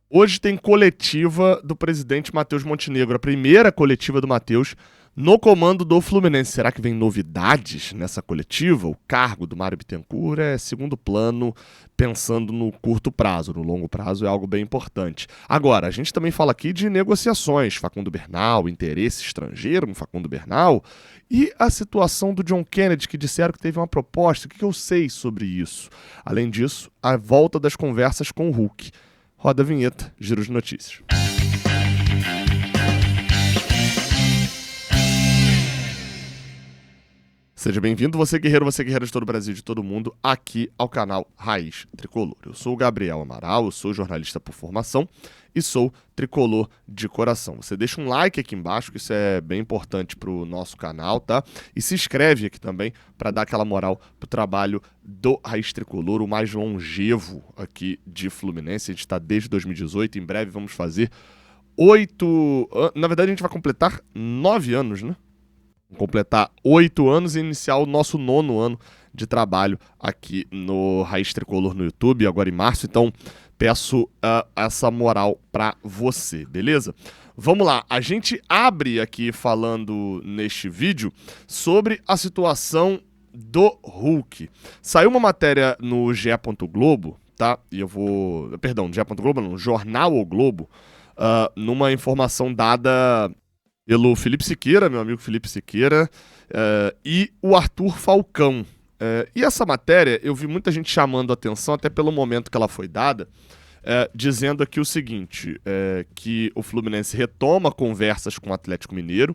Hoje tem coletiva do presidente Matheus Montenegro, a primeira coletiva do Matheus no comando do Fluminense. Será que vem novidades nessa coletiva? O cargo do Mário Bittencourt é segundo plano, pensando no curto prazo. No longo prazo é algo bem importante. Agora, a gente também fala aqui de negociações. Facundo Bernal, interesse estrangeiro no Facundo Bernal. E a situação do John Kennedy, que disseram que teve uma proposta. O que eu sei sobre isso? Além disso, a volta das conversas com o Hulk. Roda a vinheta, giro de notícias. Seja bem-vindo, você guerreiro de todo o Brasil e de todo mundo, aqui ao canal Raiz Tricolor. Eu sou o Gabriel Amaral, eu sou jornalista por formação e sou tricolor de coração. Você deixa um like aqui embaixo, que isso é bem importante para o nosso canal, tá? E se inscreve aqui também para dar aquela moral pro trabalho do Raiz Tricolor, o mais longevo aqui de Fluminense. A gente está desde 2018, em breve vamos fazer 8... Na verdade, a gente vai completar 9 anos, né? Completar 8 anos e iniciar o nosso 9º ano de trabalho aqui no Raiz Tricolor no YouTube, agora em março. Então, peço essa moral pra você, beleza? Vamos lá, a gente abre aqui falando neste vídeo sobre a situação do Hulk. Saiu uma matéria no GE. Globo, tá? E eu vou... Perdão, no GE. Globo não, Jornal O Globo, numa informação dada pelo Felipe Siqueira, meu amigo Felipe Siqueira, e o Arthur Falcão. E essa matéria, eu vi muita gente chamando a atenção, até pelo momento que ela foi dada, dizendo aqui o seguinte, que o Fluminense retoma conversas com o Atlético Mineiro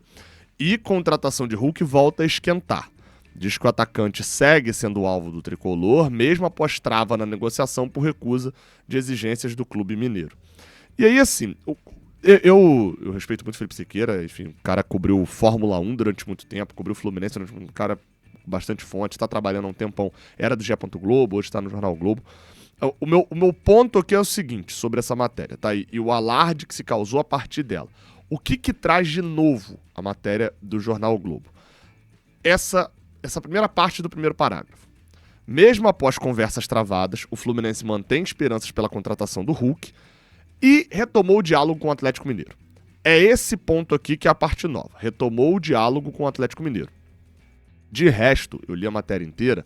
e contratação de Hulk volta a esquentar. Diz que o atacante segue sendo alvo do tricolor, mesmo após trava na negociação por recusa de exigências do clube mineiro. E aí, assim... Eu respeito muito o Felipe Siqueira, enfim, o cara cobriu Fórmula 1 durante muito tempo, cobriu o Fluminense durante muito tempo, um cara com bastante fonte, está trabalhando há um tempão, era do GE. Globo, hoje está no Jornal Globo. O meu ponto aqui é o seguinte, sobre essa matéria, tá aí, e o alarde que se causou a partir dela. O que traz de novo a matéria do Jornal Globo? Essa primeira parte do primeiro parágrafo. Mesmo após conversas travadas, o Fluminense mantém esperanças pela contratação do Hulk, e retomou o diálogo com o Atlético Mineiro. É esse ponto aqui que é a parte nova. Retomou o diálogo com o Atlético Mineiro. De resto, eu li a matéria inteira,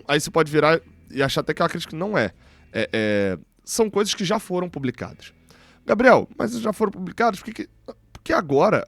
aí você pode virar e achar até que é uma crítica que não é. São coisas que já foram publicadas. Gabriel, mas já foram publicadas? Porque agora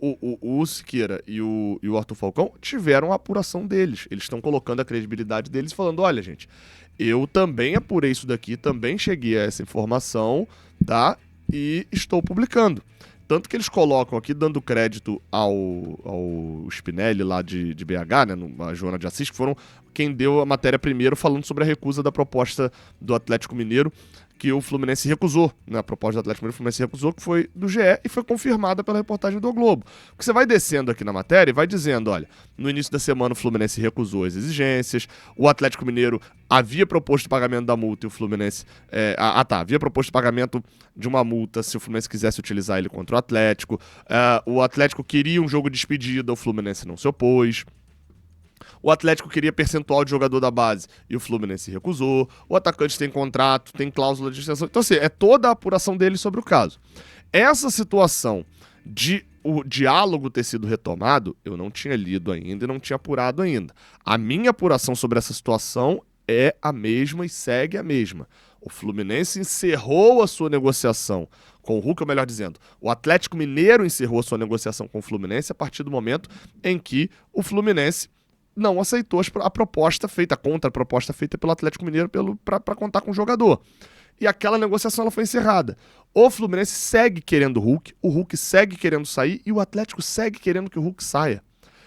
o Siqueira e o Arthur Falcão tiveram a apuração deles. Eles estão colocando a credibilidade deles falando, olha, gente, eu também apurei isso daqui, também cheguei a essa informação, tá? E estou publicando. Tanto que eles colocam aqui, dando crédito ao Spinelli lá de BH, né, a Joana de Assis, que foram quem deu a matéria primeiro falando sobre a recusa da proposta do Atlético Mineiro, que o Fluminense recusou, né? A proposta do Atlético Mineiro, o Fluminense recusou, que foi do GE e foi confirmada pela reportagem do Globo. Porque você vai descendo aqui na matéria e vai dizendo, olha, no início da semana o Fluminense recusou as exigências, o Atlético Mineiro havia proposto o pagamento da multa e o Fluminense... havia proposto o pagamento de uma multa se o Fluminense quisesse utilizar ele contra o Atlético, o Atlético queria um jogo de despedida, o Fluminense não se opôs. O Atlético queria percentual de jogador da base e o Fluminense recusou. O atacante tem contrato, tem cláusula de extensão. Então, assim, é toda a apuração dele sobre o caso. Essa situação de o diálogo ter sido retomado, eu não tinha lido ainda e não tinha apurado ainda. A minha apuração sobre essa situação é a mesma e segue a mesma. O Fluminense encerrou a sua negociação com o Hulk, ou melhor dizendo, o Atlético Mineiro encerrou a sua negociação com o Fluminense a partir do momento em que o Fluminense não aceitou a proposta feita, a contraproposta feita pelo Atlético Mineiro para contar com o jogador. E aquela negociação ela foi encerrada. O Fluminense segue querendo o Hulk segue querendo sair e o Atlético segue querendo que o Hulk saia.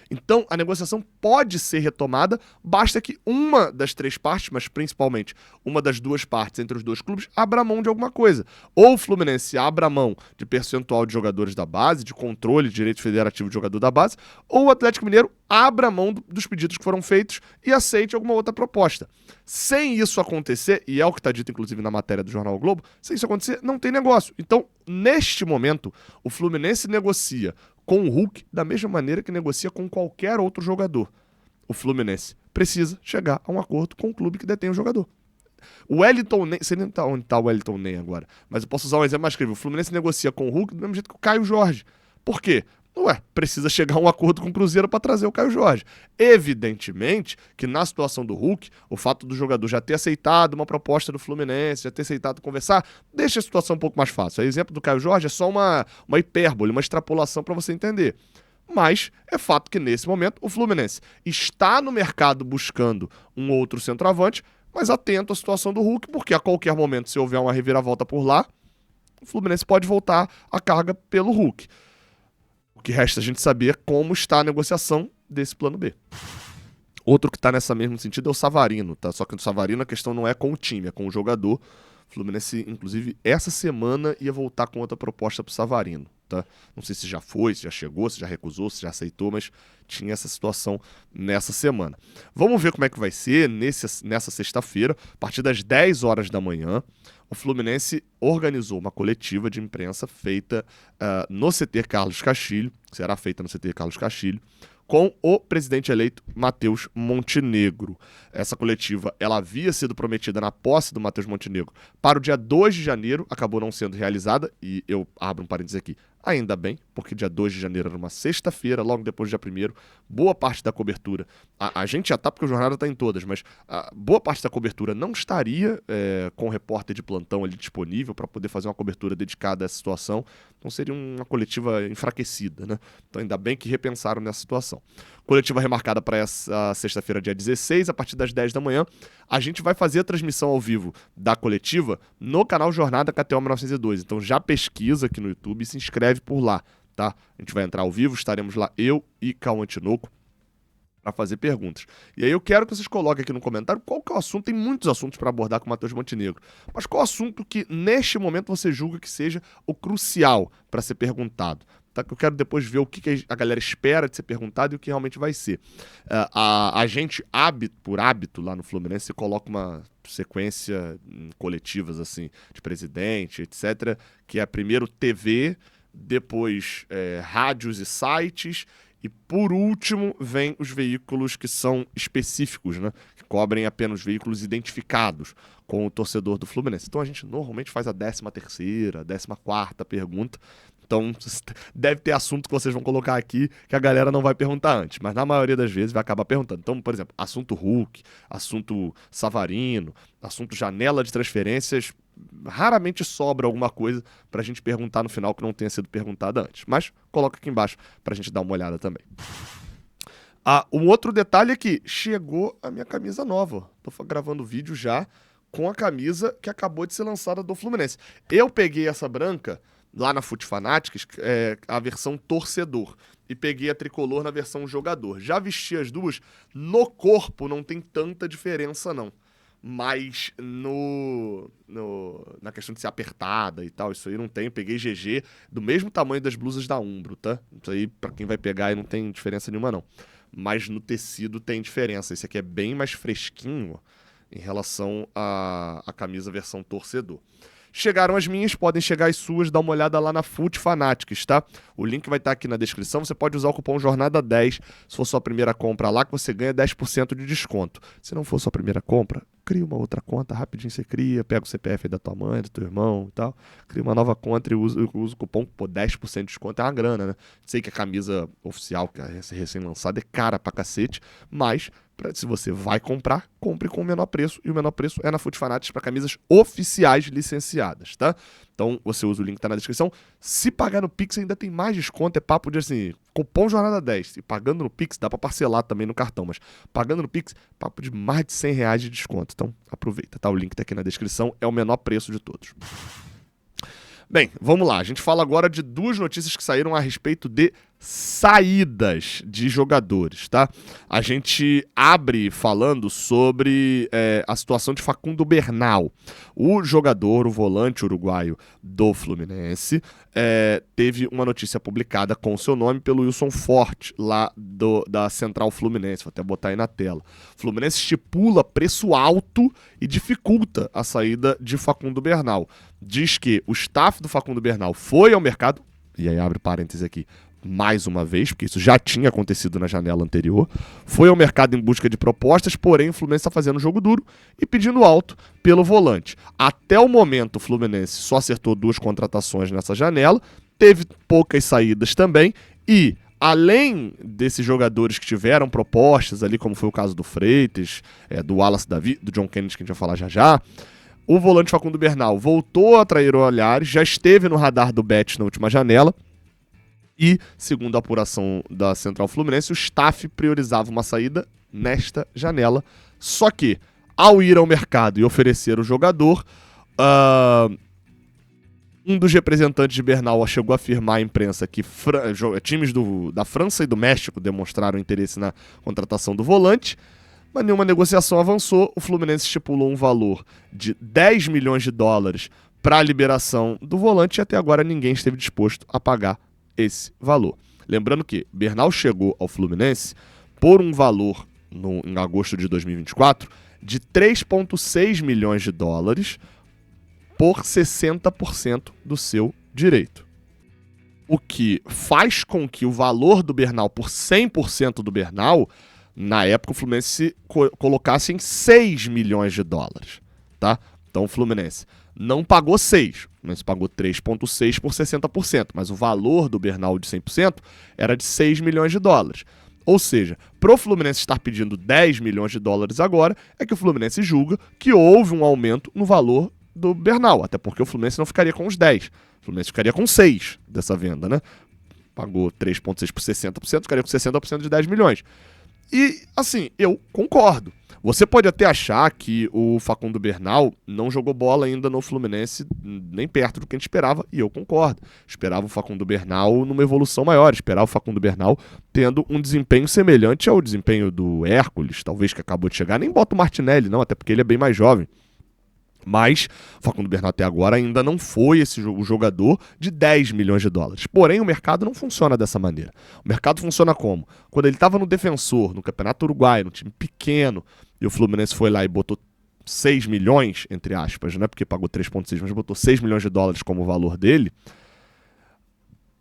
Então, a negociação pode ser retomada, basta que uma das 3 partes, mas principalmente uma das 2 partes entre os 2 clubes, abra mão de alguma coisa. Ou o Fluminense abra mão de percentual de jogadores da base, de controle de direito federativo de jogador da base, ou o Atlético Mineiro abra mão dos pedidos que foram feitos e aceite alguma outra proposta. Sem isso acontecer, e é o que está dito inclusive na matéria do Jornal o Globo, sem isso acontecer, não tem negócio. Então, neste momento, o Fluminense negocia com o Hulk da mesma maneira que negocia com qualquer outro jogador. O Fluminense precisa chegar a um acordo com o clube que detém o jogador. O Wellington Ney, sei nem onde tá o Wellington Ney agora, mas eu posso usar um exemplo mais crível. O Fluminense negocia com o Hulk do mesmo jeito que o Caio Jorge. Por quê? Ué, precisa chegar a um acordo com o Cruzeiro para trazer o Caio Jorge. Evidentemente que na situação do Hulk, o fato do jogador já ter aceitado uma proposta do Fluminense, já ter aceitado conversar, deixa a situação um pouco mais fácil. O exemplo do Caio Jorge é só uma hipérbole, uma extrapolação para você entender. Mas é fato que nesse momento o Fluminense está no mercado buscando um outro centroavante, mas atento à situação do Hulk, porque a qualquer momento, se houver uma reviravolta por lá, o Fluminense pode voltar a carga pelo Hulk. O que resta a gente saber como está a negociação desse plano B. Outro que está nessa mesmo sentido é o Savarino, tá? Só que no Savarino a questão não é com o time, é com o jogador. O Fluminense, inclusive, essa semana ia voltar com outra proposta para o Savarino, tá? Não sei se já foi, se já chegou, se já recusou, se já aceitou, mas tinha essa situação nessa semana. Vamos ver como é que vai ser nessa sexta-feira, a partir das 10 horas da manhã. O Fluminense organizou uma coletiva de imprensa feita no CT Carlos Castilho, que será feita no CT Carlos Castilho, com o presidente eleito Matheus Montenegro. Essa coletiva ela havia sido prometida na posse do Matheus Montenegro para o dia 2 de janeiro, acabou não sendo realizada, e eu abro um parênteses aqui, ainda bem, porque dia 2 de janeiro era uma sexta-feira, logo depois do dia 1º, boa parte da cobertura, a gente já tá porque o Jornada está em todas, mas boa parte da cobertura não estaria com o repórter de plantão ali disponível para poder fazer uma cobertura dedicada a essa situação, então seria uma coletiva enfraquecida, né? Então ainda bem que repensaram nessa situação. Coletiva remarcada para essa sexta-feira, dia 16, a partir das 10 da manhã. A gente vai fazer a transmissão ao vivo da coletiva no canal Jornada KTO 1902. Então já pesquisa aqui no YouTube e se inscreve por lá, tá? A gente vai entrar ao vivo, estaremos lá eu e Cauã Tinoco para fazer perguntas. E aí eu quero que vocês coloquem aqui no comentário qual que é o assunto. Tem muitos assuntos para abordar com o Matheus Montenegro. Mas qual o assunto que neste momento você julga que seja o crucial para ser perguntado? Tá? Eu quero depois ver o que a galera espera de ser perguntado e o que realmente vai ser. A gente, por hábito lá no Fluminense, coloca uma sequência coletivas assim, de presidente, etc., que é primeiro TV, depois rádios e sites, e por último vem os veículos que são específicos, né? Que cobrem apenas veículos identificados com o torcedor do Fluminense. Então a gente normalmente faz a 13ª, 14ª pergunta. Então deve ter assunto que vocês vão colocar aqui que a galera não vai perguntar antes, mas na maioria das vezes vai acabar perguntando. Então, por exemplo, assunto Hulk, assunto Savarino, assunto janela de transferências, raramente sobra alguma coisa pra gente perguntar no final que não tenha sido perguntada antes. Mas coloca aqui embaixo pra gente dar uma olhada também. Um outro detalhe é que chegou a minha camisa nova. Tô gravando vídeo já com a camisa que acabou de ser lançada do Fluminense. Eu peguei essa branca lá na Fute Fanatics, a versão torcedor, e peguei a tricolor na versão jogador. Já vesti as duas, no corpo não tem tanta diferença não, mas na questão de ser apertada e tal, isso aí não tem. Peguei GG do mesmo tamanho das blusas da Umbro, tá? Isso aí pra quem vai pegar aí não tem diferença nenhuma não, mas no tecido tem diferença. Esse aqui é bem mais fresquinho em relação à camisa versão torcedor. Chegaram as minhas, podem chegar as suas, dá uma olhada lá na Fute Fanatics, tá? O link vai estar aqui na descrição, você pode usar o cupom JORNADA10, se for sua primeira compra lá, que você ganha 10% de desconto. Se não for sua primeira compra, cria uma outra conta, rapidinho você cria, pega o CPF aí da tua mãe, do teu irmão e tal, cria uma nova conta e usa o cupom, pô, 10% de desconto é uma grana, né? Sei que a camisa oficial, que é recém-lançada, é cara pra cacete, mas se você vai comprar, compre com o menor preço, e o menor preço é na Fute Fanatics para camisas oficiais licenciadas, tá? Então você usa o link que tá na descrição. Se pagar no Pix ainda tem mais desconto, é papo de assim, cupom Jornada 10. E pagando no Pix, dá para parcelar também no cartão, mas pagando no Pix, papo de mais de R$100 de desconto. Então aproveita, tá? O link tá aqui na descrição, é o menor preço de todos. Bem, vamos lá. A gente fala agora de duas notícias que saíram a respeito de saídas de jogadores, tá? A gente abre falando sobre a situação de Facundo Bernal. O jogador, o volante uruguaio do Fluminense, teve uma notícia publicada com o seu nome pelo Wilson Forte, lá da Central Fluminense. Vou até botar aí na tela. O Fluminense estipula preço alto e dificulta a saída de Facundo Bernal. Diz que o staff do Facundo Bernal foi ao mercado, e aí abre parênteses aqui, mais uma vez, porque isso já tinha acontecido na janela anterior, foi ao mercado em busca de propostas, porém o Fluminense está fazendo jogo duro e pedindo alto pelo volante. Até o momento, o Fluminense só acertou 2 contratações nessa janela, teve poucas saídas também, e além desses jogadores que tiveram propostas ali, como foi o caso do Freitas, do Wallace Davi, do John Kennedy, que a gente vai falar já já, o volante Facundo Bernal voltou a atrair olhares, já esteve no radar do Bet na última janela, e, segundo a apuração da Central Fluminense, o staff priorizava uma saída nesta janela. Só que, ao ir ao mercado e oferecer o jogador, um dos representantes de Bernal chegou a afirmar à imprensa que times da França e do México demonstraram interesse na contratação do volante, mas nenhuma negociação avançou. O Fluminense estipulou um valor de 10 milhões de dólares para a liberação do volante e até agora ninguém esteve disposto a pagar esse valor. Lembrando que Bernal chegou ao Fluminense por um valor, em agosto de 2024, de 3,6 milhões de dólares por 60% do seu direito. O que faz com que o valor do Bernal por 100% do Bernal, na época o Fluminense colocasse em 6 milhões de dólares. Tá? Então o Fluminense não pagou 6, mas pagou 3,6 por 60%, mas o valor do Bernal de 100% era de 6 milhões de dólares. Ou seja, para o Fluminense estar pedindo 10 milhões de dólares agora, é que o Fluminense julga que houve um aumento no valor do Bernal, até porque o Fluminense não ficaria com os 10, o Fluminense ficaria com 6 dessa venda, né? Pagou 3,6 por 60%, ficaria com 60% de 10 milhões. E, assim, eu concordo. Você pode até achar que o Facundo Bernal não jogou bola ainda no Fluminense, nem perto do que a gente esperava, e eu concordo. Esperava o Facundo Bernal numa evolução maior, esperava o Facundo Bernal tendo um desempenho semelhante ao desempenho do Hércules, talvez que acabou de chegar. Nem bota o Martinelli, não, até porque ele é bem mais jovem. Mas o Facundo Bernal até agora ainda não foi o jogador de 10 milhões de dólares. Porém, o mercado não funciona dessa maneira. O mercado funciona como? Quando ele estava no Defensor, no Campeonato Uruguaio, no time pequeno, e o Fluminense foi lá e botou 6 milhões, entre aspas, né? Porque pagou 3,6, mas botou 6 milhões de dólares como valor dele.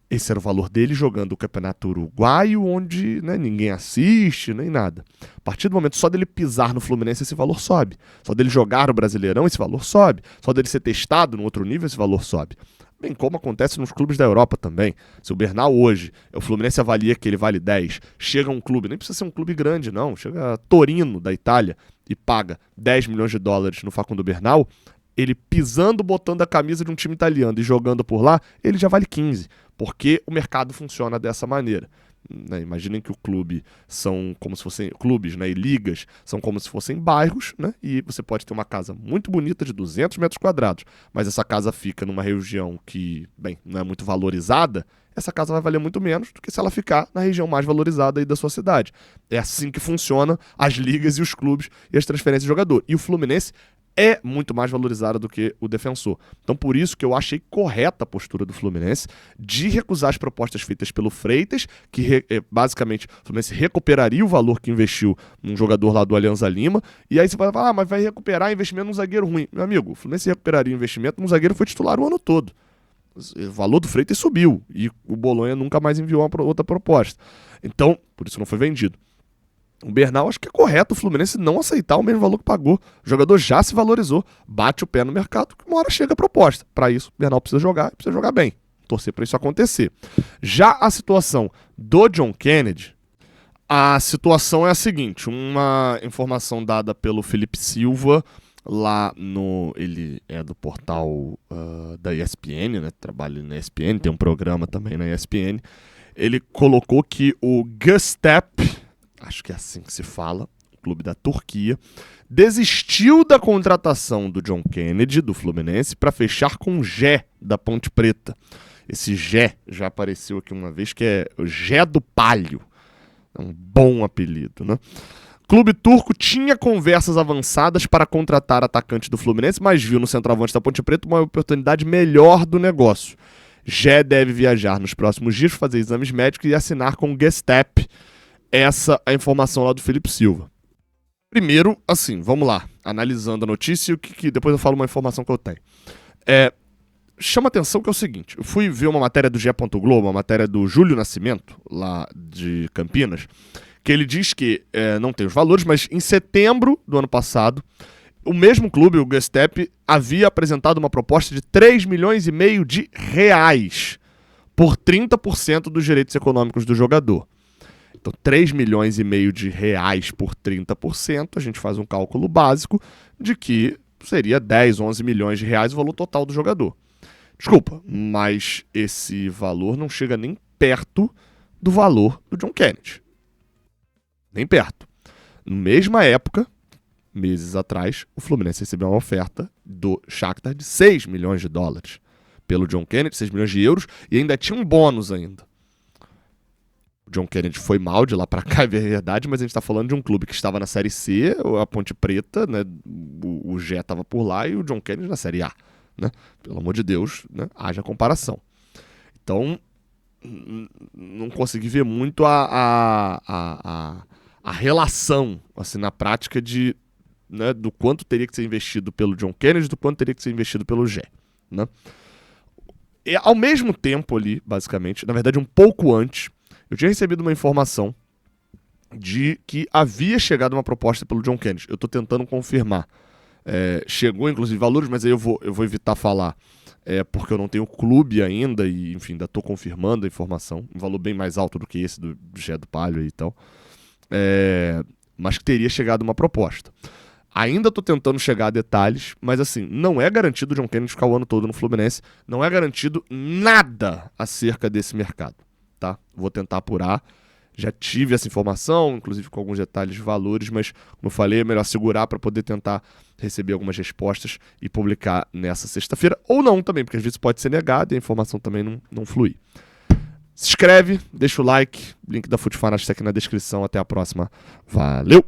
Esse era o valor dele jogando o Campeonato Uruguaio, onde, né, ninguém assiste, nem nada. A partir do momento só dele pisar no Fluminense, esse valor sobe. Só dele jogar no Brasileirão, esse valor sobe. Só dele ser testado no outro nível, esse valor sobe. Bem como acontece nos clubes da Europa também. Se o Bernal hoje, o Fluminense avalia que ele vale 10, chega um clube, nem precisa ser um clube grande não, chega Torino da Itália e paga 10 milhões de dólares no Facundo Bernal, ele pisando, botando a camisa de um time italiano e jogando por lá, ele já vale 15. Porque o mercado funciona dessa maneira. Né? Imaginem que o clube são como se fossem clubes, né? E ligas são como se fossem bairros, né? E você pode ter uma casa muito bonita de 200 metros quadrados, mas essa casa fica numa região que, bem, não é muito valorizada, essa casa vai valer muito menos do que se ela ficar na região mais valorizada aí da sua cidade. É assim que funcionam as ligas e os clubes e as transferências de jogador. E o Fluminense é muito mais valorizada do que o Defensor. Então, por isso que eu achei correta a postura do Fluminense de recusar as propostas feitas pelo Freitas, que basicamente o Fluminense recuperaria o valor que investiu num jogador lá do Alianza Lima, e aí você vai falar, mas vai recuperar investimento num zagueiro ruim. Meu amigo, o Fluminense recuperaria o investimento num zagueiro que foi titular o ano todo. O valor do Freitas subiu, e o Bolonha nunca mais enviou outra proposta. Então, por isso não foi vendido. O Bernal, acho que é correto o Fluminense não aceitar o mesmo valor que pagou. O jogador já se valorizou, bate o pé no mercado, que uma hora chega a proposta. Para isso, o Bernal precisa jogar bem. Torcer para isso acontecer. Já a situação do John Kennedy, a situação é a seguinte, uma informação dada pelo Felipe Silva, lá no... Ele é do portal da ESPN, né? Trabalha na ESPN, tem um programa também na ESPN. Ele colocou que o Göztepe, acho que é assim que se fala, o clube da Turquia, desistiu da contratação do John Kennedy, do Fluminense, para fechar com o Gé, da Ponte Preta. Esse Gé já apareceu aqui uma vez, que é o Gé do Palio. É um bom apelido, né? O clube turco tinha conversas avançadas para contratar atacante do Fluminense, mas viu no centroavante da Ponte Preta uma oportunidade melhor do negócio. Gé deve viajar nos próximos dias, fazer exames médicos e assinar com o Göztepe. Essa é a informação lá do Felipe Silva. Primeiro, assim, vamos lá, analisando a notícia, que depois eu falo uma informação que eu tenho. chama atenção que é o seguinte, eu fui ver uma matéria do GE. Globo, uma matéria do Júlio Nascimento, lá de Campinas, que ele diz que não tem os valores, mas em setembro do ano passado, o mesmo clube, o Gestep, havia apresentado uma proposta de 3,5 milhões de reais por 30% dos direitos econômicos do jogador. Então, 3,5 milhões de reais por 30%, a gente faz um cálculo básico de que seria 10, 11 milhões de reais o valor total do jogador. Desculpa, mas esse valor não chega nem perto do valor do John Kennedy. Nem perto. Na mesma época, meses atrás, o Fluminense recebeu uma oferta do Shakhtar de 6 milhões de dólares pelo John Kennedy, 6 milhões de euros, e ainda tinha um bônus ainda. O John Kennedy foi mal de lá pra cá, é verdade, mas a gente tá falando de um clube que estava na Série C, a Ponte Preta, né, o Gé estava por lá e o John Kennedy na Série A. Né? Pelo amor de Deus, né, haja comparação. Então, não consegui ver muito a relação, assim, na prática né, do quanto teria que ser investido pelo John Kennedy, do quanto teria que ser investido pelo Gé. Né? E, ao mesmo tempo ali, basicamente, na verdade um pouco antes, eu tinha recebido uma informação de que havia chegado uma proposta pelo John Kennedy. Eu estou tentando confirmar. Chegou, inclusive, valores, mas aí eu vou evitar falar, porque eu não tenho clube ainda e, enfim, ainda estou confirmando a informação. Um valor bem mais alto do que esse do Gé do Palio e tal. Mas que teria chegado uma proposta. Ainda estou tentando chegar a detalhes, mas assim, não é garantido o John Kennedy ficar o ano todo no Fluminense. Não é garantido nada acerca desse mercado. Tá? Vou tentar apurar. Já tive essa informação, inclusive com alguns detalhes de valores, mas, como eu falei, é melhor segurar para poder tentar receber algumas respostas e publicar nessa sexta-feira. Ou não também, porque às vezes pode ser negado e a informação também não flui. Se inscreve, deixa o like, link da Fute Fanatics aqui na descrição. Até a próxima. Valeu!